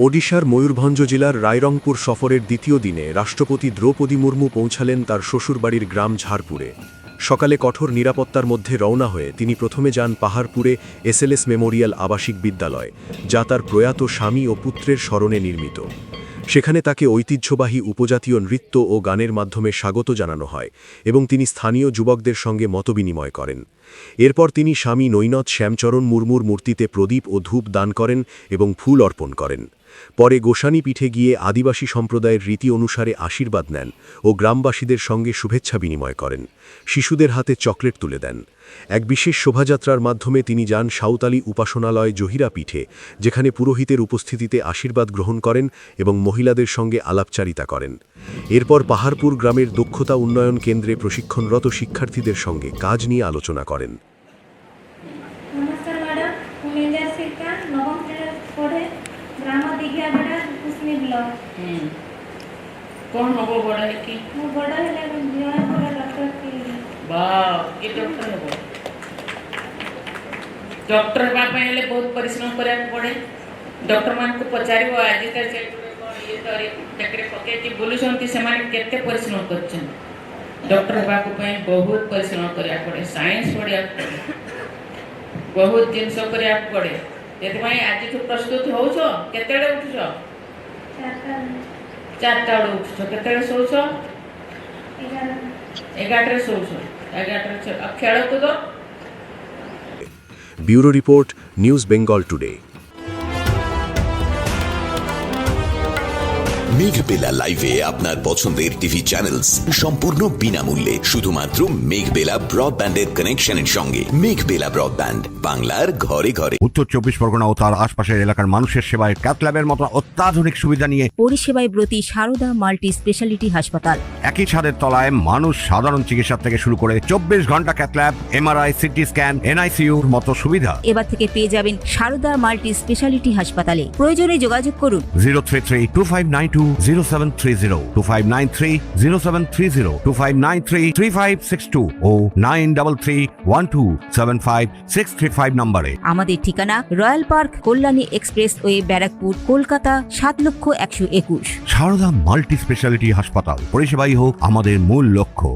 ওড়িশার ময়ূরভঞ্জ জেলার রায়রংপুর সফরের দ্বিতীয় দিনে রাষ্ট্রপতি দ্রৌপদী মুর্মু পৌঁছালেন তার শ্বশুরবাড়ির গ্রাম ঝাড়পুরে। সকালে কঠোর নিরাপত্তার মধ্যে রওনা হয়ে তিনি প্রথমে যান পাহাড়পুরে এসএলএস মেমোরিয়াল আবাসিক বিদ্যালয়, যা তার প্রয়াত স্বামী ও পুত্রের স্মরণে নির্মিত। সেখানে তাকে ঐতিহ্যবাহী উপজাতীয় নৃত্য ও গানের মাধ্যমে স্বাগত জানানো হয় এবং তিনি স্থানীয় যুবকদের সঙ্গে মতবিনিময় করেন। এরপর তিনি স্বামী নৈনত শ্যামচরণ মুর্মুর মূর্তিতে প্রদীপ ও ধূপ দান করেন এবং ফুল অর্পণ করেন। পরে গোসানি পীঠে গিয়ে আদিবাসী সম্প্রদায়ের রীতি অনুসারে আশীর্বাদ নেন ও গ্রামবাসীদের সঙ্গে শুভেচ্ছা বিনিময় করেন। শিশুদের হাতে চকলেট তুলে দেন। এক বিশেষ শোভাযাত্রার মাধ্যমে তিনি যান সাঁওতালি উপাসনালয় জহিরা পীঠে, যেখানে পুরোহিতের উপস্থিতিতে আশীর্বাদ গ্রহণ করেন এবং মহিলাদের সঙ্গে আলাপচারিতা করেন। এরপর পাহাড়পুর গ্রামের দক্ষতা উন্নয়ন কেন্দ্রে প্রশিক্ষণরত শিক্ষার্থীদের সঙ্গে কাজ নিয়ে আলোচনা করেন। कौन होबो बड़ा है कि वो बड़ा है लेकिन जीवन पूरा डॉक्टर की वाह ये डॉक्टर है वो डॉक्टर बापा हेले बहुत परिश्रम करे पड़े। डॉक्टर मान को पचारिबो आज तक से ये तरी टकरे पके कि बोलुछंती से माने केते परिश्रम करछन। डॉक्टर बापा पे बहुत परिश्रम करे पड़े, साइंस पढ़िया पड़े, बहुत दिन सब करे पड़े। एते भाई आज तो प्रस्तुत हो छ केतेडे उठछ चारटा बेले उठछ केतेडे सोछ 11 सोछ 11 अब खेल कूद। Bureau report, news Bengal today. Meghbela লাইভে আপনার পছন্দের টিভি চ্যানেলস সম্পূর্ণ বিনামূল্যে শুধুমাত্র মেঘবেলা ব্রডব্যান্ডের কানেকশনের সঙ্গে। মেঘবেলা ব্রডব্যান্ড, বাংলার ঘরে ঘরে। উত্তর 24 পরগনা ও তার আশপাশের এলাকার মানুষের সেবায় ক্যাথল্যাবের মতো অত্যাধুনিক সুবিধা নিয়ে পরিষেবায় ব্রতী সারদা মাল্টি স্পেশালিটি হাসপাতাল। একই ছাদের তলায় মানুষ সাধারণ চিকিৎসা থেকে শুরু করে 24 ঘন্টা ক্যাথল্যাব, এমআরআই, সিটি স্ক্যান, এনআইসিইউর মতো সুবিধা এবার থেকে পেয়ে যাবেন সারদা মাল্টি স্পেশালিটি হাসপাতালে। প্রয়োজনে যোগাযোগ করুন 033-2592-0730, 2593-0730, 2593-3562 ও 9331275635 নম্বরে। আমাদের ঠিকানা Royal Park, Kalyani expressway, Barrackpore, Kolkata 7,121,000। Sarada multi speciality হাসপাতাল, পরিষেবাই হোক আমাদের মূল লক্ষ্য।